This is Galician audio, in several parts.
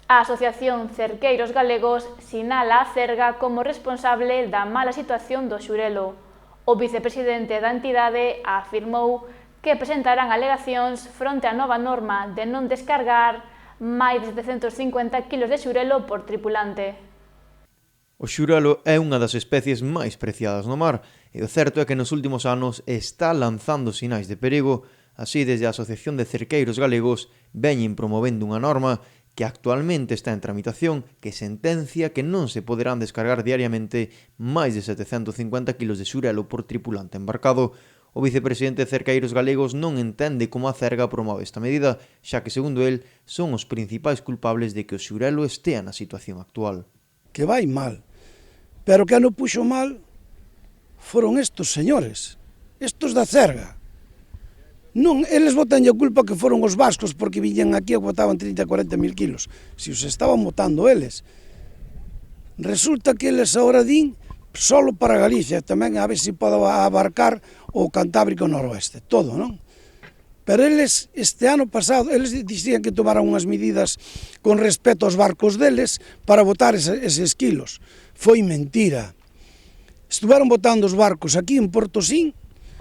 A Asociación Cerqueiros Galegos sinala a Cerga como responsable da mala situación do xurelo. O vicepresidente da entidade afirmou que presentarán alegacións fronte á nova norma de non descargar máis de 750 kg de xurelo por tripulante. O xurelo é unha das especies máis preciadas no mar e o certo é que nos últimos anos está lanzando sinais de perigo. Así, desde a Asociación de Cerqueiros Galegos veñen promovendo unha norma que actualmente está en tramitación que sentencia que non se poderán descargar diariamente máis de 750 kg de xurelo por tripulante embarcado. O vicepresidente de Cerqueiros Galegos non entende como a Cerga promove esta medida, xa que, segundo el, son os principais culpables de que o xurelo estea na situación actual. Que vai mal, pero que non puxo mal foron estos señores, estos da Cerga. Non, eles botan a culpa que foron os vascos porque viñan aquí e botaban 30 a 40 mil kilos. Se os estaban botando eles. Resulta que eles agora din solo para Galicia, tamén a ver se pode abarcar o Cantábrico Noroeste, todo, non? Pero eles, este ano pasado, eles dixían que tomaran unhas medidas con respecto aos barcos deles para botar eses kilos. Foi mentira. Estuveron botando os barcos aquí en Portosín,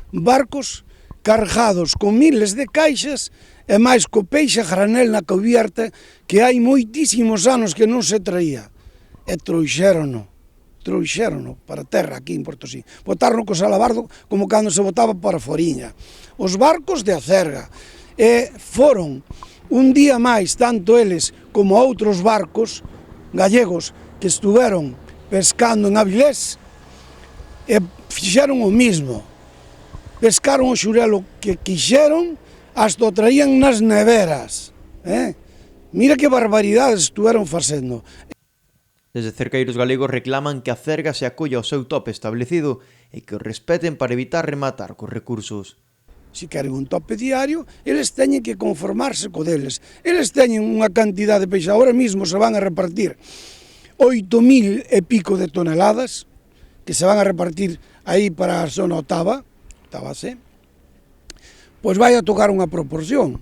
barcos cargados con miles de caixas e máis co peixe a granel na cubierta que hai moitísimos anos que non se traía. E trouxérono para terra aquí en Portosín. Botaron co salabardo como cando se botaba para Foriña. Os barcos de Acerga. E foron un día máis, tanto eles como outros barcos gallegos que estuveron pescando en Avilés e fixeron o mismo. Pescaron o xurelo que quixeron, hasta o traían nas neveras. Mira que barbaridades estuveron facendo. Desde Cerqueiros Galegos reclaman que a Cerga se acolla ao seu tope establecido e que o respeten para evitar rematar cos recursos. Se queren un tope diario, eles teñen que conformarse co deles. Eles teñen unha cantidad de peixe, ahora mismo se van a repartir 8.000 e pico de toneladas, que se van a repartir aí para a zona octava, pois vai a tocar unha proporción.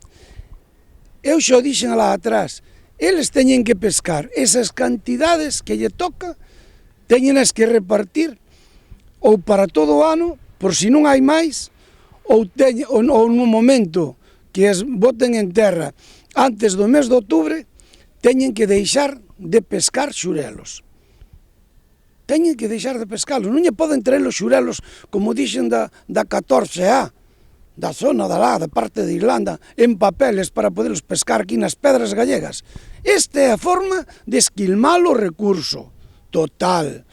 Eu xo dixen lá atrás, eles teñen que pescar esas cantidades que lle toca, teñenas que repartir ou para todo o ano, por si non hai máis, ou no momento que as boten en terra antes do mes de outubro, teñen que deixar de pescar xurelos. Teñen que deixar de pescalos, non lle poden traer os xurelos, como dixen da 14A, da zona da lá, da parte de Irlanda, en papeles para poderlos pescar aquí nas pedras gallegas. Esta é a forma de esquilmar o recurso total.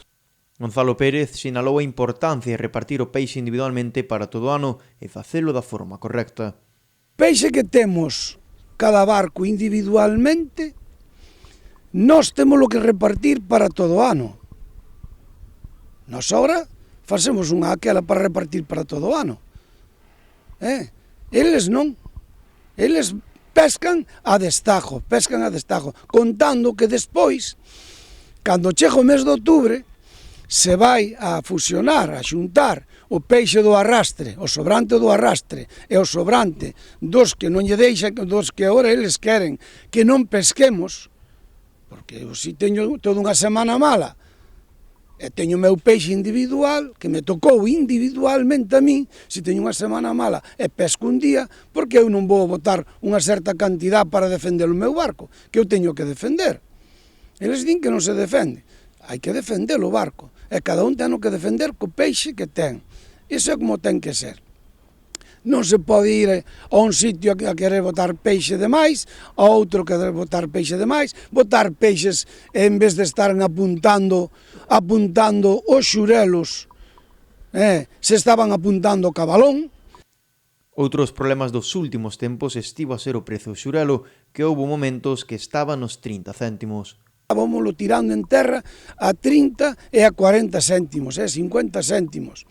Gonzalo Pérez sinalou a importancia de repartir o peixe individualmente para todo o ano e facelo da forma correcta. Peixe que temos cada barco individualmente, nós temos que repartir para todo o ano. Nós agora facemos unha aquela para repartir para todo o ano. Eles non. Eles pescan a destajo, contando que despois, cando chega o mes de outubro, se vai a fusionar, a xuntar o peixe do arrastre, o sobrante do arrastre e o sobrante dos que non lle deixan, dos que agora eles queren que non pesquemos, porque eu si teño toda unha semana mala, e teño o meu peixe individual, que me tocou individualmente a min, se teño unha semana mala e pesco un día, porque eu non vou botar unha certa cantidad para defender o meu barco, que eu teño que defender. Eles din que non se defende, hai que defender o barco, e cada un ten que defender co peixe que ten. Iso é como ten que ser. Non se pode ir a un sitio a querer botar peixe de máis, a outro querer botar peixe de máis, botar peixes en vez de estar apuntando os xurelos, se estaban apuntando o cabalón. Outros problemas dos últimos tempos estivo a ser o prezo do xurelo, que houbo momentos que estaba nos 30 céntimos. Estábamoslo tirando en terra a 30 e a 40 céntimos, 50 céntimos.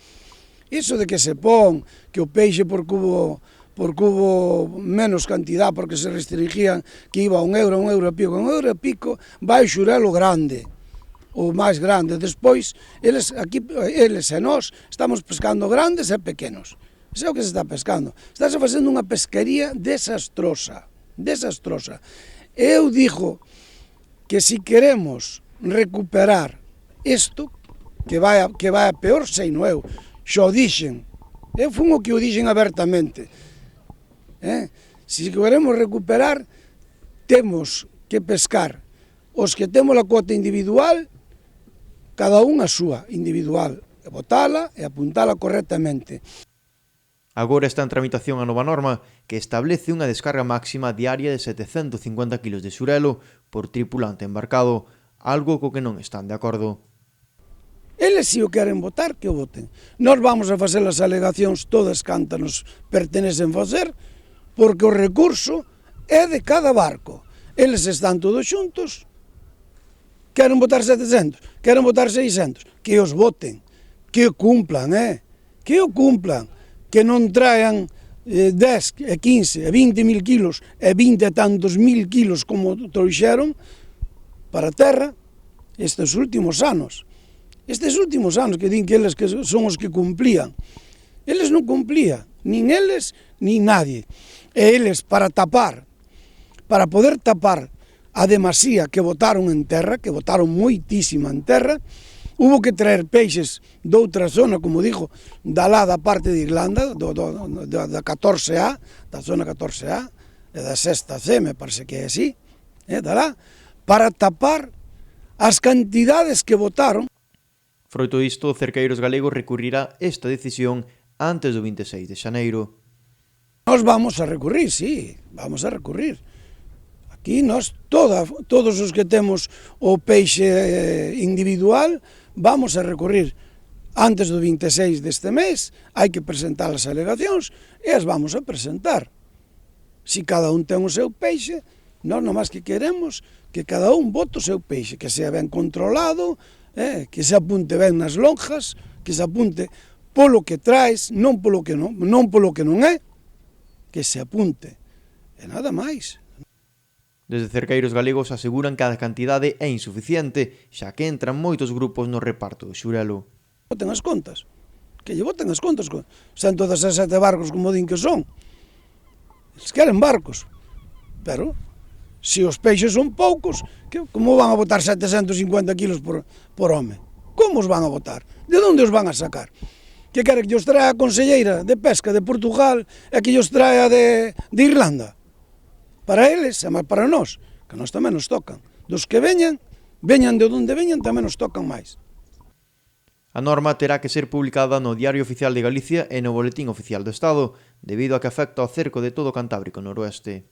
Iso de que se pon que o peixe por cubo menos cantidad, porque se restringían que iba a €1, €1 e pico, vai o xurelo grande, o máis grande. Despois, eles e nós estamos pescando grandes e pequenos. Iso é o que se está pescando. Estáse facendo unha pesquería desastrosa. Eu digo que si queremos recuperar isto, que vai a peor, sei no eu, xa o dixen, fun o que o dixen abertamente, se queremos recuperar, temos que pescar os que temos a cuota individual, cada un a súa individual, e botala e apuntala correctamente. Agora está en tramitación a nova norma que establece unha descarga máxima diaria de 750 kg de xurelo por tripulante embarcado, algo co que non están de acordo. Eles se o queren votar, que o voten. Nós vamos a facer as alegacións todas cantas nos pertenecen facer, porque o recurso é de cada barco. Eles están todos xuntos, queren votar 700, queren votar 600, que os voten, que o cumplan, que o cumplan, que non traen 10, 15, 20 mil kilos e 20 e tantos mil kilos como trouxeron para a terra estes últimos anos. Estes últimos anos que din que eles que son os que cumplían. Eles non cumplían, nin eles, nin nadie. E eles para poder tapar a demasía que botaron en terra, que botaron moitísima en terra, hubo que traer peixes de outra zona, como dixo, da lá da parte de Irlanda, da 14A, da zona 14A, e da 6C, me parece que é así, da lá, para tapar as cantidades que botaron. Froito isto, Cerqueiros Galegos recurrirá esta decisión antes do 26 de xaneiro. Nós vamos a recurrir, sí, vamos a recurrir. Aquí nós, todos os que temos o peixe individual, vamos a recurrir. Antes do 26 deste mes, hai que presentar as alegacións e as vamos a presentar. Si cada un ten o seu peixe, nós nomás que queremos que cada un vote o seu peixe, que sea ben controlado, que se apunte ben nas lonjas, que se apunte polo que traes, non polo que non é, que se apunte. E nada máis. Desde Cerqueiros Galegos aseguran que a cantidade é insuficiente, xa que entran moitos grupos no reparto do xurelo. Voten as contas, que lle voten as contas, 117 barcos como din que son. Eles queren barcos, pero se os peixes son poucos, como van a botar 750 kilos por home? Como os van a botar? De onde os van a sacar? Que quere que os traia a conselleira de pesca de Portugal e que os traia de Irlanda? Para eles, e máis para nós, que nós tamén nos tocan. Dos que veñan de onde veñan, tamén nos tocan máis. A norma terá que ser publicada no Diario Oficial de Galicia e no Boletín Oficial do Estado, debido a que afecta ao cerco de todo o Cantábrico noroeste.